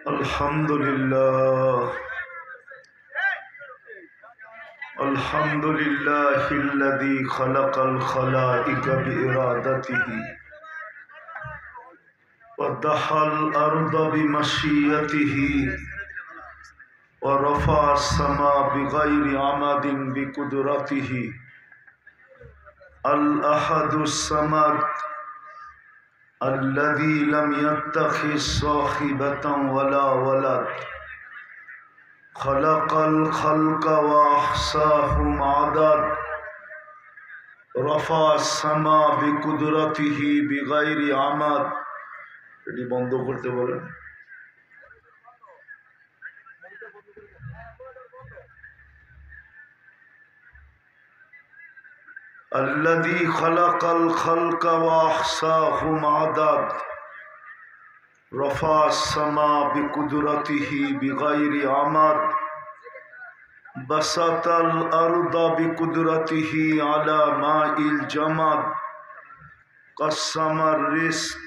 الحمد لله الحمد لله الذي خلق الخلائق بإرادته ودحى الأرض بمشيئته ورفع السماء بغير عمد بقدرته الأحد الصمد الذي لم يتخذ صاحبة ولا ولد خلق الخلق وأحصاهم عدد رفع السماء بقدرته بغير عمد এটি বন্ধ করতে বলেন الذي خلق الخلق وأحصاهم عدد رفع السماء بقدرته بغير عمد بسط الأرض بقدرته على ماء الجمد قسم الرزق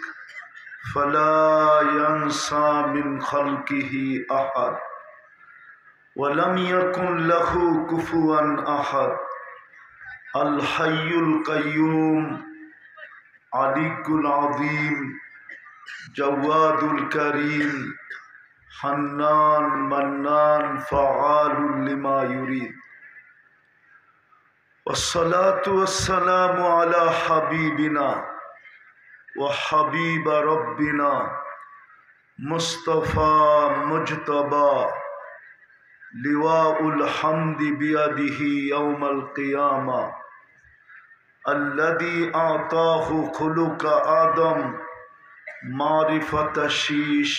فلا ينسى من خلقه أحد ولم يكن له كفوا أحد الحي القيوم علي العظيم جواد الكريم حنان منان فعال لما يريد والصلاة والسلام على حبيبنا وحبيب ربنا مصطفى مجتبى لواء الحمد بيده يوم القيامة الذي أعطاه خلق آدم معرفة شيش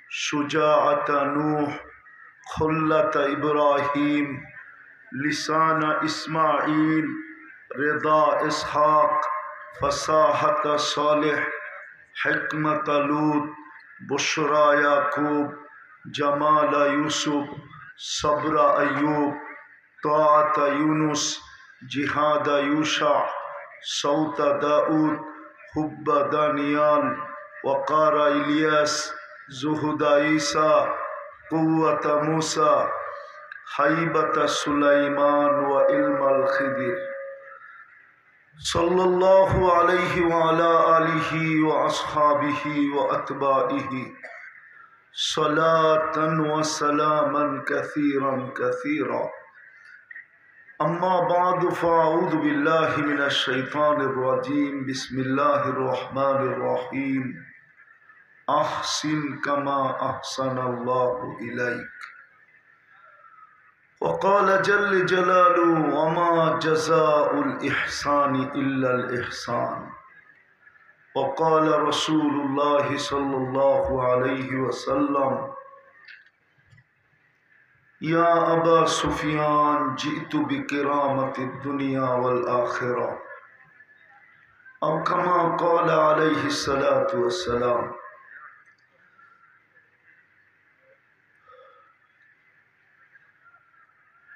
شجاعة نوح خلة إبراهيم لسان إسماعيل رضا إسحاق فصاحة صالح حكمة لوط بشرى يعقوب جمال يوسف صبر أيوب طاعة يونس جهاد يوشع صوت داود حب دانيال وقار إلياس زهد عيسى قوة موسى هيبة سليمان وعلم الخضر صلى الله عليه وعلى آله وأصحابه وأتباعه صلاة وسلاما كثيرا كثيرا أما بعد فأعوذ بالله من الشيطان الرجيم بسم الله الرحمن الرحيم أحسن كما أحسن الله إليك وقال جل جلاله وما جزاء الإحسان إلا الإحسان وقال رسول الله صلى الله عليه وسلم يا أبا سفيان جئت بكرامة الدنيا والآخرة أو كما قال عليه الصلاة والسلام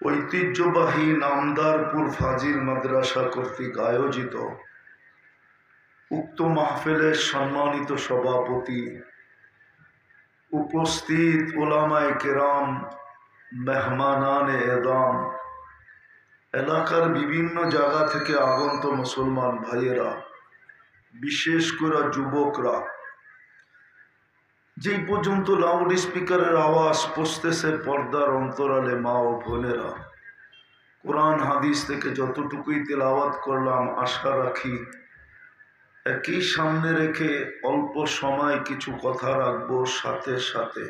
ঐতিহ্যবাহী নামদারপুর ফাজিল মাদ্রাসা কর্তৃক আয়োজিত উক্ত মাহফিলের সম্মানিত সভাপতি, উপস্থিত উলামায়ে কেরাম, মেহমানানে এদাম, এলাকার বিভিন্ন জায়গা থেকে আগত মুসলমান ভাইয়েরা, বিশেষ করে যুবকরা, যেই পর্যন্ত লাউড স্পিকারের আওয়াজ পৌঁছতেছে পর্দার অন্তরালে মা ও বোনেরা, কোরআন হাদিস থেকে যতটুকুই তেলাওয়াত করলাম আশা রাখি একই সামনে রেখে অল্প সময় কিছু কথা রাখবো। সাথে সাথে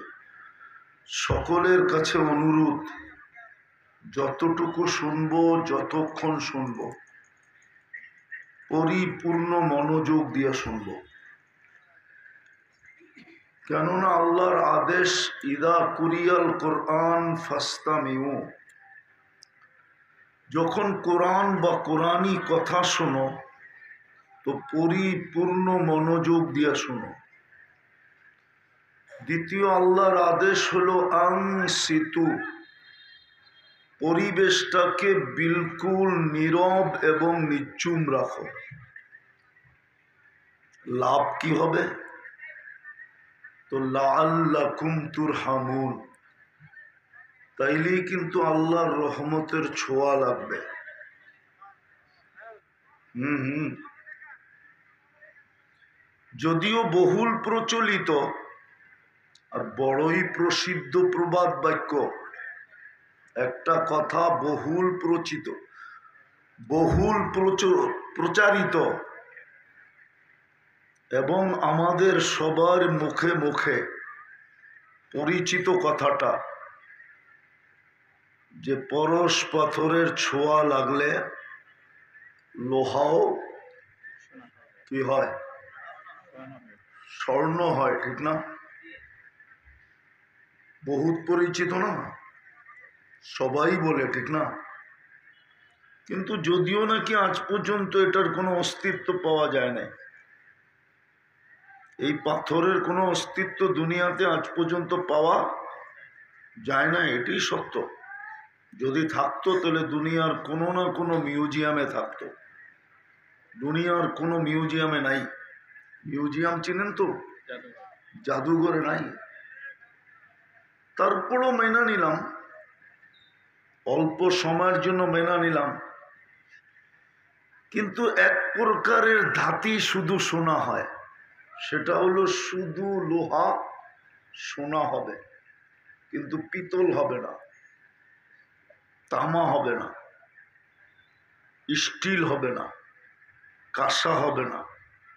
সকলের কাছে অনুরোধ, যতটুকু শুনবো, যতক্ষণ শুনবো, পরিপূর্ণ মনোযোগ দিয়ে শুনবো। কেননা আল্লাহর আদেশ ইদা কুরিয়াল কোরআন ফাস্তামিউ, যখন কোরআন বা কোরআনী কথা শোনো তো পরিপূর্ণ মনোযোগ দিয়ে শোনো। দ্বিতীয় আল্লাহর আদেশ হলো আনসিতু, পরিবেশটাকে বিলকুল নীরব এবং নিশ্চুপ রাখো। লাভ কি হবে? তো লাআল্লাকুম তুরহামুন, তাইলেই কিন্তু আল্লাহর রহমতের ছোঁয়া লাগবে। যদিও বহুল প্রচলিত আর বড়ই প্রসিদ্ধ প্রবাদ বাক্য, একটা কথা বহুল প্রচারিত এবং আমাদের সবার মুখে মুখে পরিচিত কথাটা, যে পরশ পাথরের ছোঁয়া লাগলে লোহাও কি হয়, স্বর্ণ হয়, ঠিক না? বহুত পরিচিত না, সবাই বলে, ঠিক না? কিন্তু যদিও নাকি আজ পর্যন্ত এটার কোনো অস্তিত্ব পাওয়া যায় না, এই পাথরের কোনো অস্তিত্ব দুনিয়াতে আজ পর্যন্ত পাওয়া যায় না, এটাই সত্য। যদি থাকতো তাহলে দুনিয়ার কোনো না কোনো মিউজিয়ামে থাকতো। দুনিয়ার কোনো মিউজিয়ামে নাই। মিউজিয়াম চিনেন তো? জাদুঘরে নাই। তারপরও মেনে নিলাম, অল্প সময়ের জন্য মেনে নিলাম, কিন্তু এক প্রকারের ধাতই শুধু সোনা হয়, সেটা হলো শুধু লোহা সোনা হবে, কিন্তু পিতল হবে না, তামা হবে না, স্টিল হবে না, কাঁসা হবে না।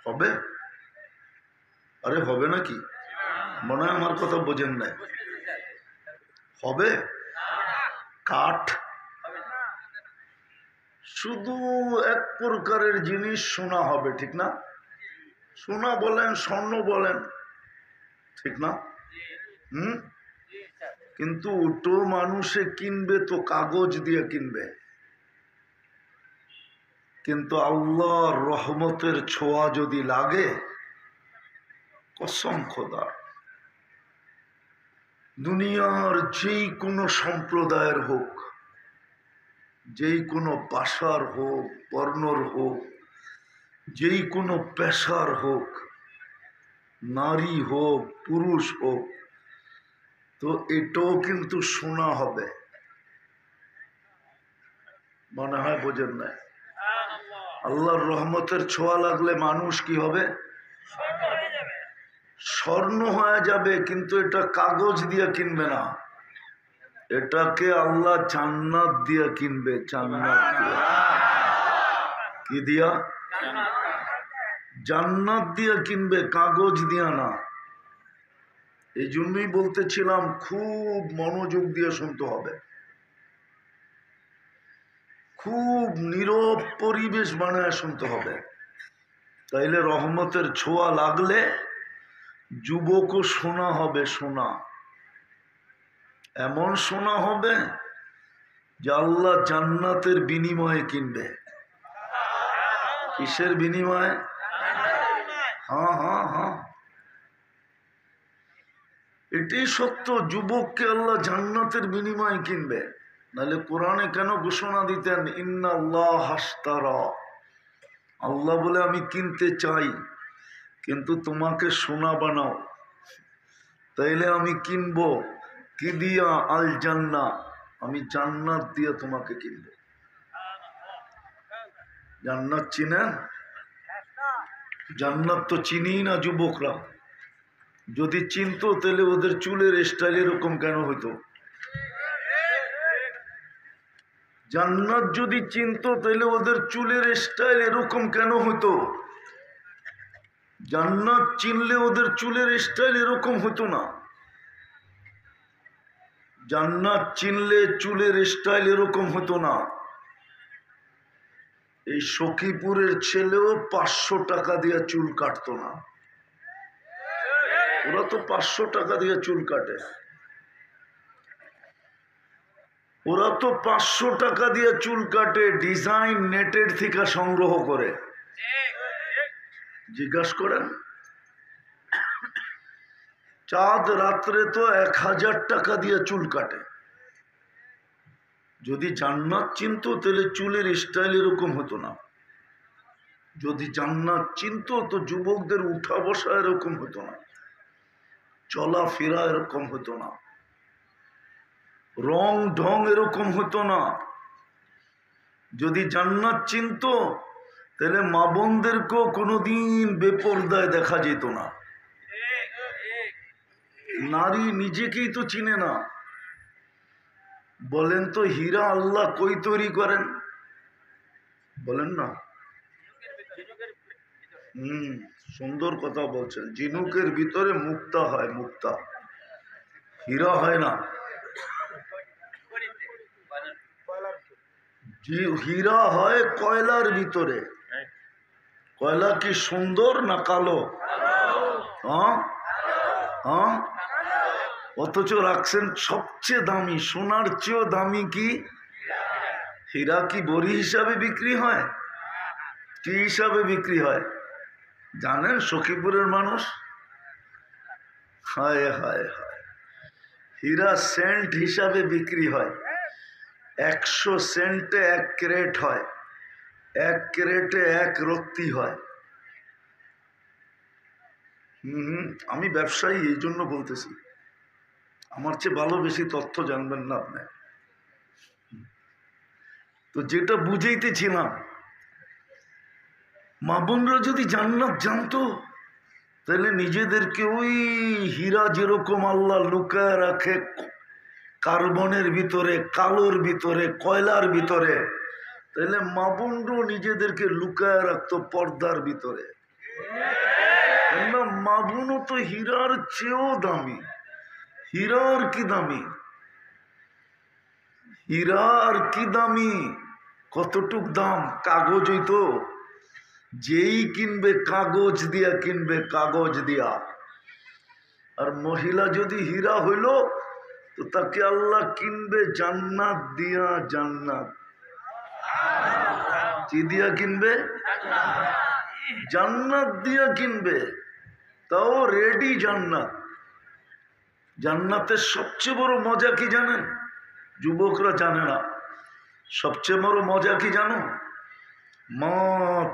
হবে? আরে হবে নাকি? মনে হয় আমার কথা বোঝেন নাই। হবে? কাঠ শুধু এক প্রকারের জিনিস, সোনা হবে, ঠিক না? সোনা বলেন, স্বর্ণ বলেন, ঠিক না? কিন্তু ওটো মানুষে কিনবে তো কাগজ দিয়ে কিনবে, কিন্তু আল্লাহর রহমতের ছোঁয়া যদি লাগে, কসম খোদার, দুনিয়ার যেই কোনো সম্প্রদায়ের হোক, যেই কোনো ভাষার হোক, বর্ণর হোক, যেই কোনো পেশার হোক, নারী হোক পুরুষ হোক, তো এটাও কিন্তু শোনা হবে। মনে হয় বোঝেন না? আল্লাহর রহমতের ছোঁয়া লাগলে মানুষ কি হবে? স্বর্ণ হয়ে যাবে, কিন্তু এটা কাগজ দিয়ে কিনবে না, এটাকে আল্লাহ জান্নাত দিয়ে কিনবে। জান্নাত দিয়ে। কি দিয়া? জান্নাত দিয়ে কিনবে, কাগজ দিয়া না। এই জন্যই বলতেছিলাম, খুব মনোযোগ দিয়ে শুনতে হবে, খুব নীরব পরিবেশ বানায় শুনতে হবে, তাইলে রহমতের ছোঁয়া লাগলে যুবকও শোনা হবে। শোনা এমন শোনা হবে যে আল্লাহ জান্নাতের বিনিময়ে কিনবে। কিসের বিনিময়ে? হ্যাঁ হ্যাঁ হ্যাঁ, এটাই সত্য। যুবককে আল্লাহ জান্নাতের বিনিময়ে কিনবে। নাহলে কোরআনে কেন ঘোষণা দিতেন, ইন্নাল্লাহ হাশতারা, আল্লাহ বলে আমি কিনতে চাই, কিন্তু তোমাকে সোনা বানাও, তাইলে আমি কিনবো। কি দিয়া? আল জান্নাহ, আমি জান্নাত দিয়ে তোমাকে কিনবো। জান্নাত চিনেন? জান্নাত তো চিনি না যুবকরা। যদি চিনতো তাহলে ওদের চুলের স্টাইল এরকম কেন হইতো? জান্নাত যদি চিনতো তাহলে ওদের চুলের স্টাইল এরকম কেন হইতো? জান্নাত চিনলে ওদের চুলের স্টাইল এরকম হতো না। জান্নাত চিনলে চুলের স্টাইল এরকম হতো না। এই সখীপুরের ছেলেও 500 টাকা দিয়ে চুল কাটতো না। ওরা তো 500 টাকা দিয়ে চুল কাটে। ওরা তো 500 টাকা দিয়ে চুল কাটে, ডিজাইন নেটের থেকে সংগ্রহ করে। জিজ্ঞাসা করেন, চাঁদ রাত্রে তো 1000 টাকা দিয়ে চুল কাটে। যদি জান্নাত চিনতো তাহলে চুলের স্টাইল এরকম হতো না। যদি জান্নাত চিনতো তো যুবকদের উঠা বসা এরকম হতো না, চলাফেরা এরকম হতো না, রং ঢং এরকম হতো না। যদি জান্নাত চিনত তাহলে মা বোনদেরকেও কোনোদিন বেপরদায় দেখা যেত না। নারী নিজেকেই তো চিনে না। বলেন তো হীরা আল্লাহ কই তৈরি করেন? বলেন না। সুন্দর কথা বলছেন। ঝিনুকের ভিতরে মুক্তা হয়, মুক্তা, হীরা হয় না। হীরা হয় কয়লার ভিতরে। কয়লা কি সুন্দর না কালো? হ্যাঁ হ্যাঁ, অথচ রাখছেন সবচেয়ে দামি, সোনার চেয়েও দামি কি হীরা। কি বড়ি হিসাবে বিক্রি হয়? কি হিসাবে বিক্রি হয় জানেন? সখীপুরের মানুষ, হায় হায় হায়, হীরা সেন্ট হিসাবে বিক্রি হয়। 100 সেন্টে 1 ক্যারেট হয়, 1 ক্যারেটে 1 রত্তি হয়। আমি ব্যবসায়ী, এই জন্য বলতেছি। আমার চেয়ে ভালো বেশি তথ্য জানবেন না আপনি। তো যেটা বুঝাইতেছিলাম, মা বোনরা যদি জান্নাত জানতো তাহলে নিজেদেরকে ওই হীরা যেরকম আল্লাহ লুকায় রাখে কার্বনের ভিতরে, কালোর ভিতরে, কয়লার ভিতরে, তাহলে মা বোনরাও নিজেদেরকে লুকায় রাখতো পর্দার ভিতরে। মা বোনও তো হীরার চেয়েও দামি। হীরার কি দামি, হীরার কি দামি, কতটুক দাম? কাগজ হইতো, যেই কিনবে কাগজ দিয়া কিনবে, কাগজ দিয়া। আর মহিলা যদি হীরা হইল তো তাকে আল্লাহ কিনবে জান্নাত দিয়া। জান্নাত কি দিয়া কিনবে? জান্নাত দিয়া কিনবে, তাও রেডি জান্নাত। জান্নাতের সবচেয়ে বড় মজা কি জানেন? যুবকরা জানে না। সবচেয়ে বড় মজা কি জানো? মা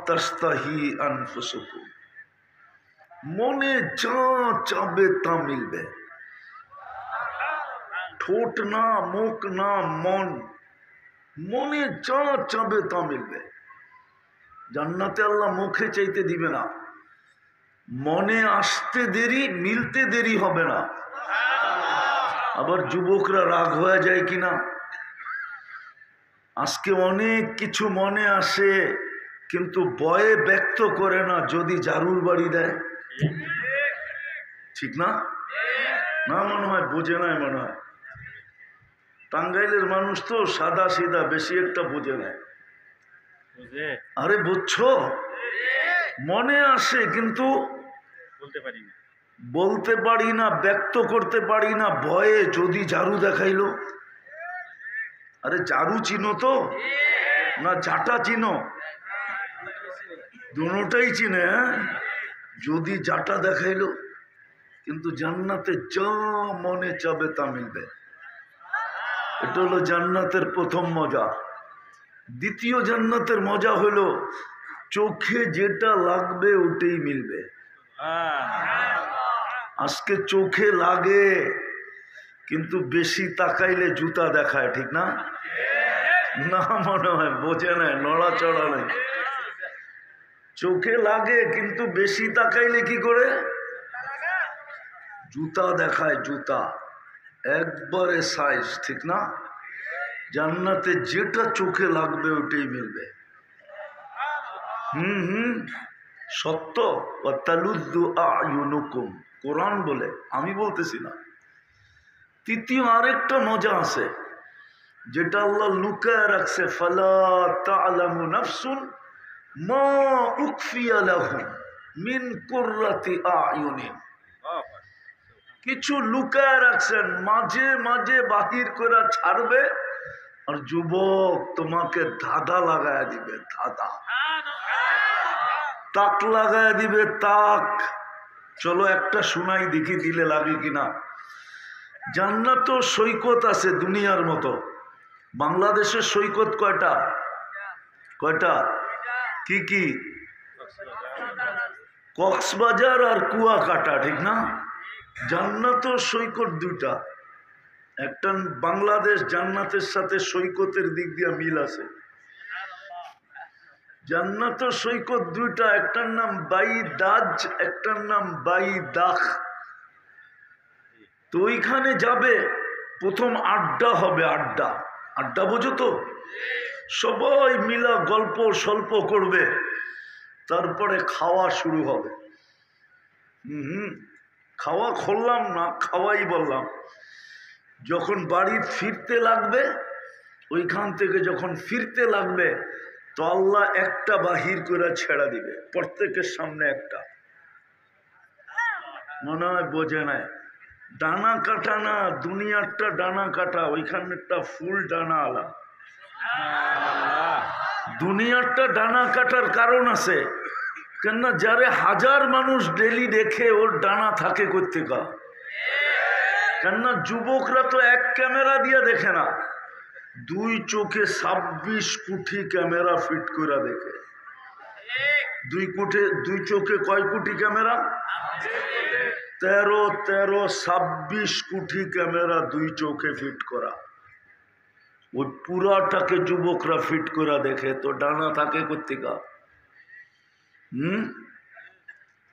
তাস্তাহি আনফুসুকুম, মনে যা চাবে তা মিলবে। ঠোঁট না, মুখ না, মন, মনে যা চাবে তা মিলবে। জান্নাতে আল্লাহ মুখে চাইতে দিবে না, মনে আসতে দেরি, মিলতে দেরি হবে না। আবার যুবকরা রাগ হয়ে যায় কিনা, আজকে অনেক কিছু মনে আসে কিন্তু ভয়ে ব্যক্ত করে না, যদি জারুর বাড়ি দেয়। ঠিক না? না মনে হয় বোঝে নাই, মনে হয় টাঙ্গাইলের মানুষ তো সাদা সিধা, বেশি একটা বোঝে নাই। আরে বুঝছো, মনে আসে কিন্তু বলতে পারি না, ব্যক্ত করতে পারি না, ভয়ে যদি ঝাড়ু দেখাইলো। আরে ঝাড়ু চিনো তো না ঝাঁটা চিনো? দুটোটাই চিনে। যদি ঝাঁটা দেখাইলো, কিন্তু জান্নাতে যা মনে চাবে তা মিলবে। এটা হলো জান্নাতের প্রথম মজা। দ্বিতীয় জান্নাতের মজা হলো চোখে যেটা লাগবে ওটাই মিলবে। আজকে চোখে লাগে কিন্তু বেশি তাকাইলে জুতা দেখায়, ঠিক না? না মনে হয় বোঝে না, নড়াচড়া নেই। চোখে লাগে কিন্তু বেশি তাকাইলে কি করে? জুতা দেখায়, জুতা একবারে সাইজ, ঠিক না? জান্নাতে যেটা চোখে লাগবে ওটাই মিলবে। সত্য। ওয়াতালুদ্দু আয়ুনুকুম, কোরআন বলে, আমি বলতেছি না। তৃতীয় আরেকটা মজা আছে যেটা আল্লাহ লুকায় রাখছে। ফালা তা'লামু নাফসুন মা উখফিয়া লাহুম মিন কুররাতি আয়ুনিন। কিছু লুকায় রাখছেন, মাঝে মাঝে বাহির করে ছাড়বে। আর যুবক তোমাকে ধাঁধা লাগায় দিবে, ধাঁধা, তাক লাগায় দিবে, তাক। চলো একটা শুনাই দেখি, দিলে লাগে কিনা। জান্নাত সৈকত আছে দুনিয়ার মতো। বাংলাদেশের সৈকত কয়টা? কয়টা? কি কি? কক্সবাজার আর কুয়াকাটা, ঠিক না? জান্নাত ও সৈকত দুইটা, একটা বাংলাদেশ জান্নাতের সাথে সৈকতের দিক দিয়ে মিল আছে। জান্নাত ও সৈকত দুইটা, একটার নাম বাইদাজ, একটার নাম বাইদাখ। তো ওইখানে যাবে, প্রথম আড্ডা হবে, আড্ডা। আড্ডা বোঝো তো? সবাই মিলা গল্প স্বল্প করবে, তারপরে খাওয়া শুরু হবে। খাওয়া খুললাম না, খাওয়াই বললাম। যখন বাড়ি ফিরতে লাগবে, ওইখান থেকে যখন ফিরতে লাগবে, তো আল্লাহ একটা বাহির করে ছেড়া দিবে, প্রত্যেকের সামনে একটা। মনে হয় বোঝে নাই। ডানা কাটা না, দুনিয়ারটা ডানা কাটা, ওইখানেরটা ফুল ডানা আলা। দুনিয়ারটা ডানা কাটার কারণ আছে, কেননা যারে হাজার মানুষ ডেলি দেখে ওর ডানা থাকে কোত্থেকা? কেননা যুবকরা তো এক ক্যামেরা দিয়ে দেখে না, দুই চোখে 26 কোটি ক্যামেরা ফিট করে দেখে। দুই চোখে কয় কোটি ক্যামেরা? 26 কোটি ক্যামেরা দুই চোখে ফিট করা। ওই পুরাটাকে যুবকরা ফিট করে দেখে, তো ডানা থাকে কোত্থেকা?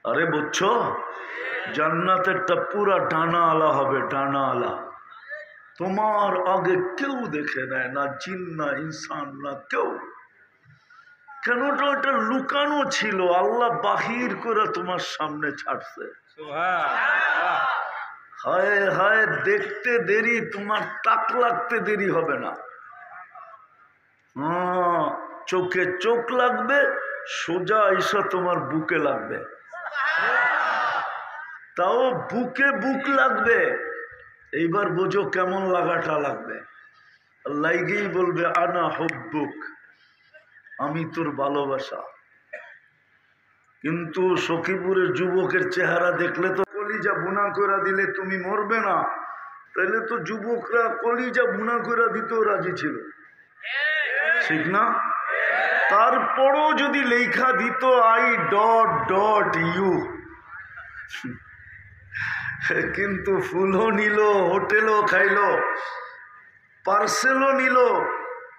আরে বুঝছো? জান্নাতেরটা পুরা ডানা আলা হবে, ডানা আলা। তোমার আগে কেউ দেখে নেয় না, জিন না ইনসান না কেউ। কেনটা ওটা লুকানো ছিল, আল্লাহ বাহির করে তোমার সামনে ছাড়ছে। হায় হায়, দেখতে দেরি, তোমার তাক লাগতে দেরি হবে না। চোখে চোখ লাগবে, সোজা ঈশা তোমার বুকে লাগবে। তাও বুকে বুক লাগবে। এইবার বোঝো কেমন লাগাটা লাগবে। লাইগেই বলবে আনা হুব্বুক, আমি তোর ভালোবাসা। কিন্তু সখীপুরের যুবকের চেহারা দেখলে তো কলিজা বুনা করে দিলে তুমি মরবে না, তাহলে তো যুবকরা কলিজা বুনা করে দিতেও রাজি ছিল, ঠিক না? তারপরও যদি লেখা দিত I.U, কিন্তু ফুলও নিল, হোটেলও খাইলো, পার্সেলও নিল,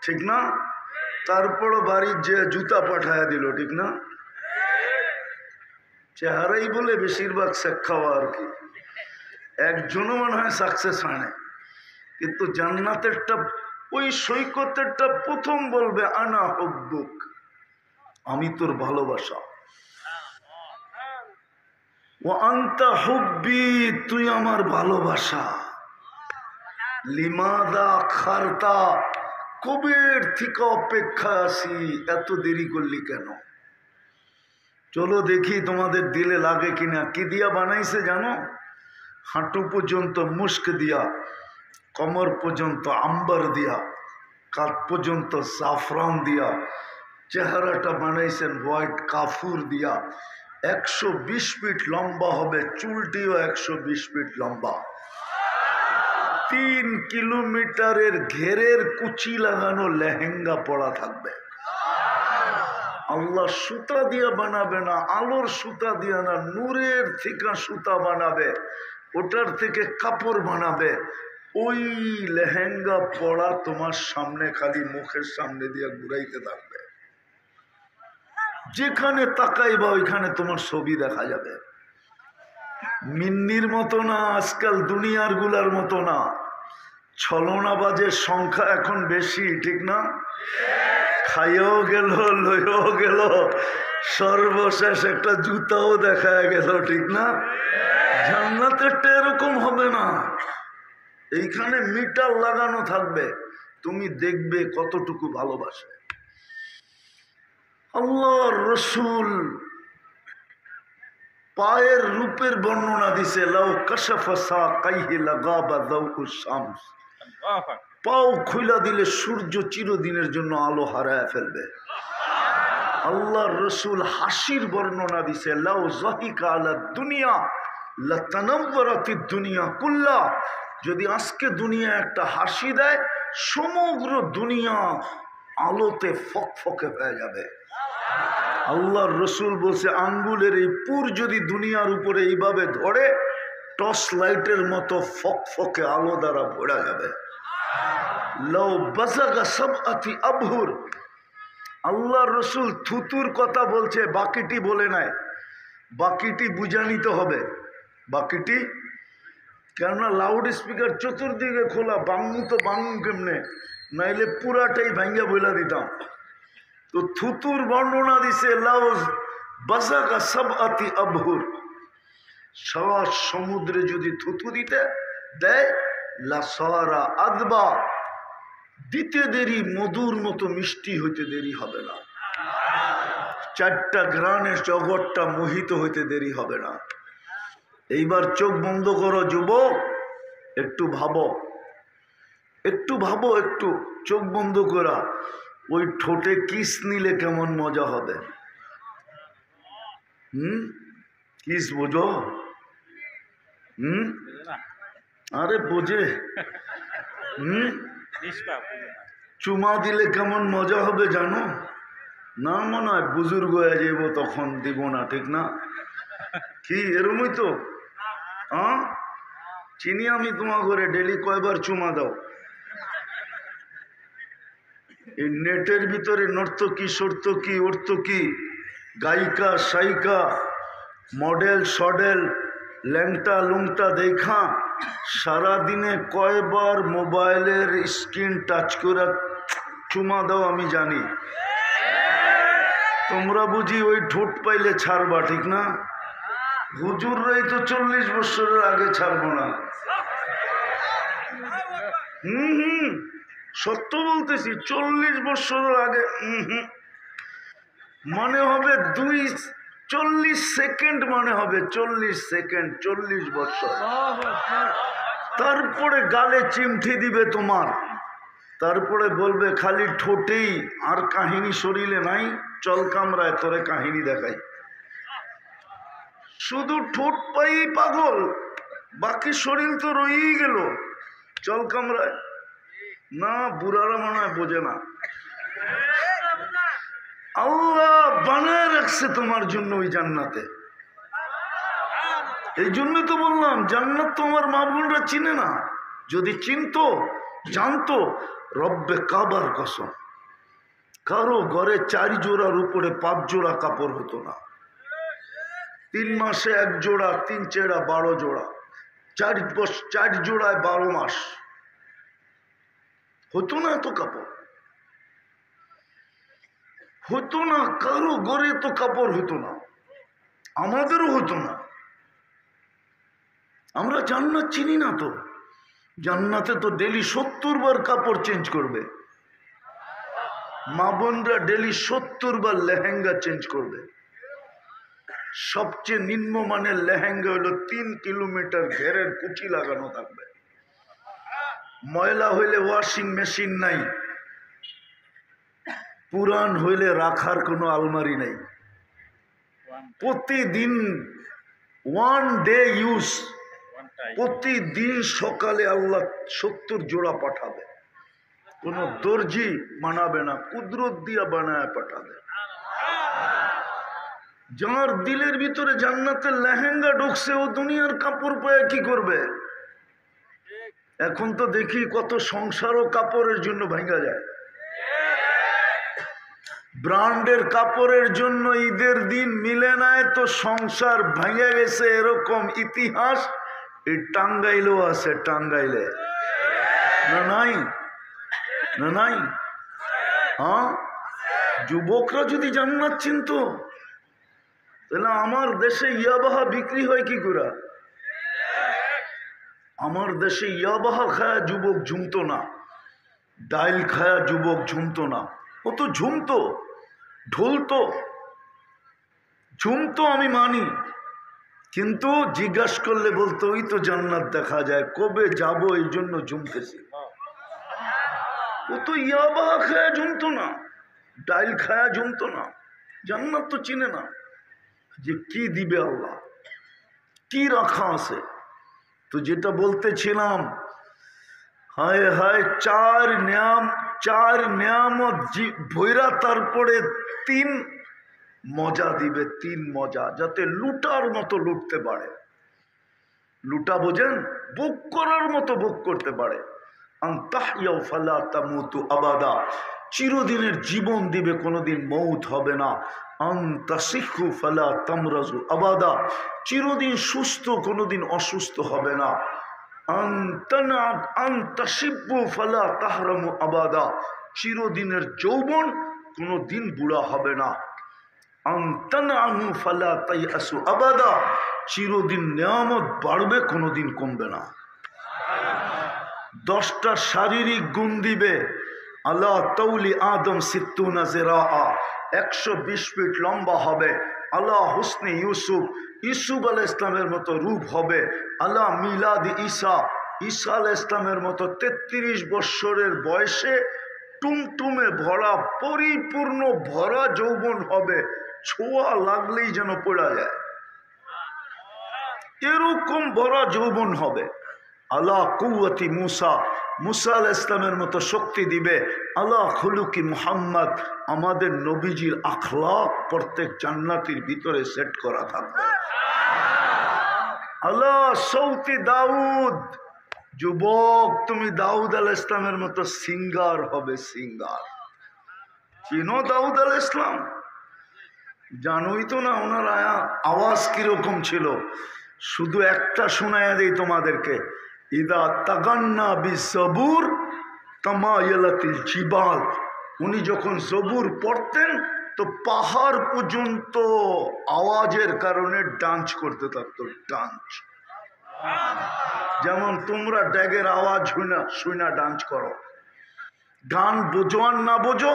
ঠিক না? তারপরও বাড়ির যে জুতা পাঠায় দিল, ঠিক না? চেহারাই বলে বেশিরভাগ শেখ খাওয়া আর কি। একজনও মনে হয় সাকসেস হয় না। কিন্তু জান্নাতেরটা, ওই সৈকতেরটা প্রথম বলবে আনা হুব্বুক, আমি তোর ভালোবাসা। ও আনতা হুব্বি, তুই আমার ভালোবাসা। লিমাদা খারতা, কবের থেকে অপেক্ষা আছি, এত দেরি করলি কেন? চলো দেখি তোমাদের দিলে লাগে কিনা। কি দিয়া বানাইছে জানো? হাঁটু পর্যন্ত মুস্ক দিয়া, কমর পর্যন্ত আম্বার দিয়া, কাঁধ পর্যন্ত জাফরান দিয়া, চেহারাটা বানাইছেন হোয়াইট কাফুর দিয়া। 120 ফিট লম্বা হবে, চুলটিও 120 ফিট লম্বা। 3 কিলোমিটারের ঘেরের কুচি লাগানো লেহেঙ্গা পরা থাকবে। আল্লাহ সুতা দিয়ে বানাবে না, আলোর সুতা দিয়ে না, নূরের থেকে সুতা বানাবে, ওটার থেকে কাপড় বানাবে। ওই লেহেঙ্গা পরা তোমার সামনে খালি মুখের সামনে দিয়ে ঘুরাইতে থাকবে। যেখানে তাকাইবা ওইখানে তোমার ছবি দেখা যাবে। মিন্নির মতো না, আজকাল দুনিয়ার গুলার মতো না। ছলনাবাজের সংখ্যা এখন বেশি, ঠিক না? খাইও গেল, লইও গেল, সর্বশেষ একটা জুতাও দেখা গেল, ঠিক না? জান্নাতেরটা এরকম হবে না। এইখানে মিটার লাগানো থাকবে, তুমি দেখবে কতটুকু ভালোবাসে। আল্লাহর রসুল পায়ের রূপের বর্ণনা দিছে, লাউ কাশাফা সাকাইহি লাগাবা দাউউস শামস, পাও খুইলা দিলে সূর্য চিরদিনের জন্য আলো হারায় ফেলবে। আল্লাহর রসুল হাসির বর্ণনা দিছে, লাউ যাহিকা আলা দুনিয়া লাতানাওয়ারাতিদ দুনিয়া কুল্লা, যদি আজকে দুনিয়া একটা হাসি দেয়, সমগ্র দুনিয়া আলোতে ফকফকে হয়ে যাবে। আল্লাহর রসুল বলছে, আঙ্গুলের এই পুর যদি দুনিয়ার উপরে এইভাবে ধরে, টর্চ লাইটের মতো ফকফকে আলো দ্বারা ভরা যাবে। লাউ বাযাগা সাবআতি আবহুর, আল্লাহ রসুল থুতুর কথা বলছে, বাকিটি বলে নাই। বাকিটি বুঝা নিতে হবে, বাকিটি। কেননা লাউড স্পিকার চতুর্দিকে খোলা, বাংমু তো বাংমু কেমনে, নাইলে পুরাটাই ভাঙ্গা বইলা দিতাম। তো থুতুর বর্ণনা দিছে লাউ বাযাগা সাবআতি আবহুর, সারা সমুদ্রে যদি থুতু দিতে দেয়, লা সারা আদবা, দিতে দেরি মধুর মতো মিষ্টি হইতে দেরি হবে না। চারটা গ্রানের জগৎটা মোহিত হইতে দেরি হবে না। এইবার চোখ বন্ধ করো যুবক, একটু ভাবো, একটু ভাবো, একটু চোখ বন্ধ করা। ওই ঠোঁটে কিস নিলে কেমন মজা হবে? কিস বোঝো? আরে বোঝে। চুমা দিলে কেমন মজা হবে জানো? না মনে হয় বুজুর্গ হয়ে যাইব তখন দিব না, ঠিক না? কি এরমই তো? হ্যাঁ, চিনি আমি তোমার ঘরে, ডেলি কয়বার চুমা দাও? এই নেটের ভিতরে নর্তকী সর্তকী অর্তকী, গায়িকা সায়িকা, মডেল সডেল, ল্যাংটা লুংটা দেখা সারাদিনে কয়বার মোবাইলের স্ক্রিন টাচ করে চুমা দাও আমি জানি। তোমরা বুঝি ওই ঠোঁট পাইলে ছাড়বা, ঠিক না? হুজুররাই তো 40 বছরের আগে ছাড়বো না। সত্য বলতেছি, 40 বছরের আগে মনে হবে 40 সেকেন্ড, মনে হবে 40 সেকেন্ড, 40 বছর। তারপরে গালে চিমঠি দিবে তোমার, তারপরে বলবে খালি ঠোঁটেই, আর কাহিনী শরীরে নাই, চল কামরায় তোরে কাহিনী দেখাই। শুধু ঠোঁট পাই পাগল, বাকি শরীর তো রয়েই গেল। চল কামরায় না, বুড়ারা মনে হয় বোঝে না। আল্লাহ বানায় রাখছে তোমার জন্য ওই জান্নাতে। এই জন্যই তো বললাম জান্নাত তো আমার মা বোনরা চিনে না। যদি চিনতো, জানতো, রব্বে কাবার কসম, কারো ঘরে 4 জোড়ার উপরে 5 জোড়া কাপড় হতো না। 3 মাসে 1 জোড়া, 3 চেড়া 12 জোড়া, 4 জোড়ায় 12 মাস হতো না। এত কাপড় হতো না, কারো ঘরে তো কাপড় হতো না, আমাদেরও হতো না। আমরা জান্নাত চিনি না তো। জান্নাতে তো ডেলি 70 বার কাপড় চেঞ্জ করবে, মা বোনরা ডেলি 70 বার লেহেঙ্গা চেঞ্জ করবে। সবচেয়ে নিম্নমানের লেহেঙ্গা হলো 3 কিলোমিটার ঘেরের কুচি লাগানো থাকবে। ময়লা হইলে ওয়াশিং মেশিন নাই, পুরান হইলে রাখার কোনো আলমারি নাই। প্রতিদিন 1 ডে ইউজ, প্রতিদিন সকালে আল্লাহ 70 জোড়া পাঠাবে। কোন দর্জি বানাবে না, কুদরত দিয়া বানায় পাঠাবে। যার দিলের ভিতরে জান্নাতের লেহেঙ্গা ঢুকছে, ও দুনিয়ার কাপড় পায় কি করবে? এখন তো দেখি কত সংসারও কাপড়ের জন্য ভাঙা যায়। ব্র্যান্ডের কাপড়ের জন্য ঈদের দিন মিলে নাই তো সংসার ভেঙে গেছে, এরকম ইতিহাস এই টাঙ্গাইলেও আছে। টাঙ্গাইলে না নাই? না নাই? হ্যাঁ, যুবকরা যদি জান্নাত চিনতো, তাহলে আমার দেশে ইয়াবাহা বিক্রি হয় কি করে? আমার দেশে ইয়াবাহা খায়া যুবক ঝুমতো না, ডাইল খায়া যুবক ঝুমতো না। ও তো ঝুমতো, ঢোলতো, ঝুমতো, আমি মানি। কিন্তু জিজ্ঞাসা করলে বলতো ওই তো জান্নাত দেখা যায়, কবে যাব এই জন্য ঝুমতেছি। ও তো ইয়াবাহা খায়া ঝুমতো না, ডাইল খায়া ঝুমতো না, জান্নাত তো চিনে না যে কি দিবে আল্লাহ, কি রাখা আছে। তো যেটা বলতেছিলাম, হায় হায়, 4 নিয়ামত ভৈরা, তারপরে 3 মজা দিবে, 3 মজা, যাতে লুটার মতো লুটতে পারে। লুটা বোঝেন, বুক করার মতো বুক করতে পারে। আনতাহইয়াও ফালা তামুতু আবাদা, চিরদিনের জীবন দিবে, কোনোদিন মৌত হবে না। আনতাসিহু ফালা তামরাজু আবাদা, চিরদিন সুস্থ, কোনোদিন অসুস্থ হবে না। আনতাসিব্বু ফালা তাহরামু আবাদা, চিরদিনের যৌবন, কোনোদিন বুড়া হবে না। আনতানআমু ফালা তাইয়াসু আবাদা, চিরদিন নিয়ামত বাড়বে, কোনোদিন কমবে না। 10টা শারীরিক গুণ দিবে। আলা তৌলি আদম সিত্তুনা জিরাআ, 120 ফিট লম্বা হবে। আলা হুসনে ইউসুফ, ইউসুফ আলাইহিস ইসলামের মতো রূপ হবে। আলা মিলাদি ঈসা, ঈসা আলাইহিস ইসলামের মতো 33 বৎসরের বয়সে টুমটুমে ভরা, পরিপূর্ণ ভরা যৌবন হবে, ছোঁয়া লাগলেই যেন পড়া যায়, এরকম ভরা যৌবন হবে। আলা কুওয়াতি মুসা, মুসা আলাইহিস ইসলামের মতো শক্তি দিবে। আলা খুলুকি মুহাম্মদ, আমাদের নবীজির আখলাক প্রত্যেক জান্নাতির ভিতরে সেট করা থাকবে। আলা সৌতি দাউদ, যুবক তুমি দাউদ আলাইহিস ইসলামের মতো সিঙ্গার হবে, সিঙ্গার। চিনো দাউদ আলাইহিস ইসলাম? জানোই তো না ওনার আওয়াজ কিরকম ছিল। শুধু একটা শোনায়া দেই তোমাদেরকে, ইদা তাগান্না বিসবুর তামায়ালাতিল জিবাল, উনি যখন জবুর পড়তেন তো পাহাড় পর্যন্ত আওয়াজের কারণে ডান্স করতে থাকতো, ডান্স। যেমন তোমরা ড্যাগের আওয়াজ শুনা ডান্স করো, গান বোঝো আর না বোঝো,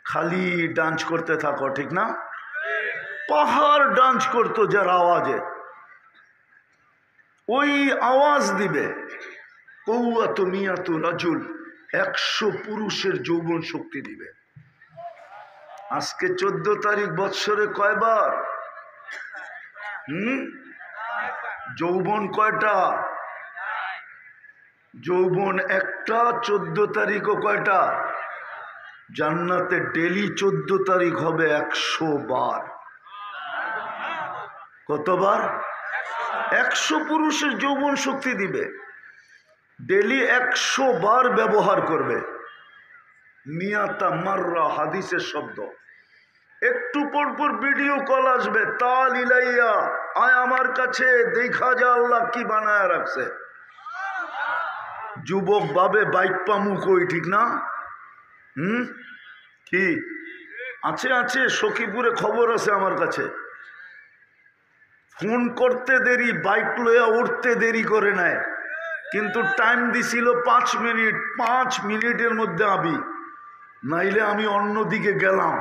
খালি ডান্স করতে থাকো, ঠিক না? পাহাড় ডান্স করতো যার আওয়াজে, ওই আওয়াজ দিবে। কৌয়াতু মিয়াতু রাজুল, 100 পুরুষের যৌবন শক্তি দিবে। আজকে 14 তারিখ, বৎসরে কয়বার? যৌবন কয়টা? যৌবন একটা। 14 তারিখও কয়টা? জান্নাতে ডেলি 14 তারিখ হবে 100 বার। কতবার? 100 পুরুষের যৌবন শক্তি দিবে, ডেলি 100 বার ব্যবহার করবে। মিয়াতা মাররা, হাদিসের শব্দ। একটু পর পর ভিডিও কল আসবে, তাল ইলাইয়া, আয় আমার কাছে, দেখা যা আল্লাহ কি বানায় রাখছে। যুবক ভাবে বাইক পামু কই, ঠিক না? কি আছে? আছে, সখীপুরে খবর আছে আমার কাছে। ফোন করতে দেরি, বাইক লইয়া উঠতে দেরি করে নেয়, কিন্তু টাইম দিছিল 5 মিনিট। 5 মিনিটের মধ্যে আবি, নাইলে আমি অন্যদিকে গেলাম।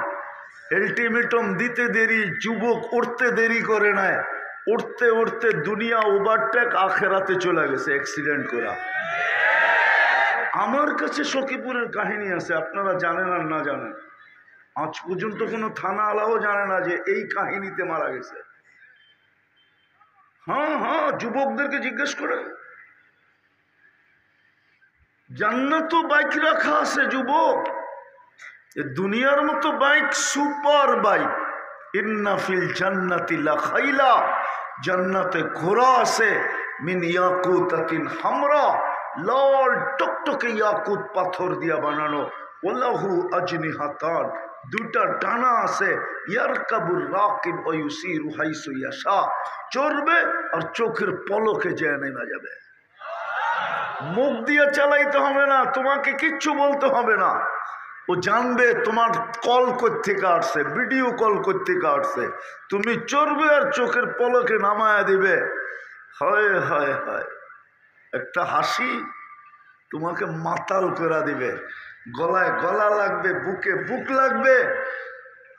আলটিমেটাম দিতে দেরি, যুবক উঠতে দেরি করে নেয়, উঠতে উঠতে দুনিয়া ওভারটেক, আখেরাতে চলে গেছে অ্যাক্সিডেন্ট করা। আমার কাছে সখীপুরের কাহিনী আছে, আপনারা জানেন আর না জানেন, আজ পর্যন্ত কোনো থানা আলাও জানে না যে এই কাহিনীতে মারা গেছে। হ্যাঁ, যুবকদেরকে জিজ্ঞেস করে। জান্নাতও বাইক রাখা আছে যুবক, দুনিয়ার মতো বাইক, সুপার বাইক। ইন্না ফিল জান্নাতি লাখাইলা, জান্নাতে ঘোড়া আছে, মিন ইয়াকুতাতিন হামরা, লাল টকটকে ইয়াকুত পাথর দিয়া বানানো। ওয়ালাহু আজনিহাতান, 2টা ডানা আছে। ইয়ারকাবুর রাকিব ওয়া ইউসিরু হাইসু ইয়াশা, চড়বে আর চোখের পলকে যায় নেমে যাবে। মুখ দিয়ে চালাইতে হবে না, তোমাকে কিচ্ছু বলতে হবে না, ও জানবে তোমার কল কোত্থেকে আসছে, ভিডিও কল কোত্থেকে আসছে। তুমি চড়বে আর চোখের পলকে নামায়া দিবে। হায় হায় হায়, একটা হাসি তোমাকে মাতাল করে দিবে, গলায় গলা লাগবে, বুকে বুক লাগবে।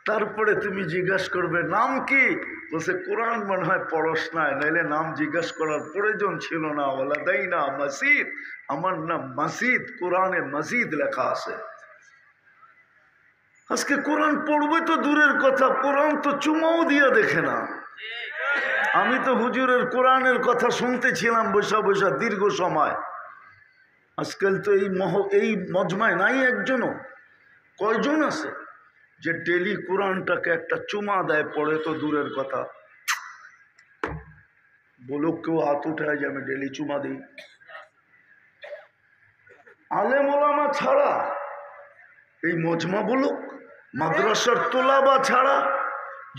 তারপরে তুমি জিজ্ঞাসা করবে নাম কি? বলছে কোরআন মনে হয় পড়স নাই, নাইলে নাম জিজ্ঞাসা করার প্রয়োজন ছিল না। বলা দেয় না মসজিদ, আমার নাম মসজিদ, কোরআনে মসজিদ লেখা আছে। আজকে কোরআন পড়বে তো দূরের কথা, কোরআন তো চুমাও দিয়া দেখে না। আমি তো হুজুরের কোরআনের কথা শুনতেছিলাম বসা বসা দীর্ঘ সময়। আজকাল তো এই মজমায় নাই একজনও। কয়জন আছে যে ডেলি কোরআনটাকে একটা চুমা দেয়, পড়ে তো দূরের কথা। बोलो क्यों हाथ उठाए যে আমি ডেলি চুমা দিই। আলেম ওলামা ছাড়া এই মজমা বলুক মাদ্রাসার তোলাবা ছাড়া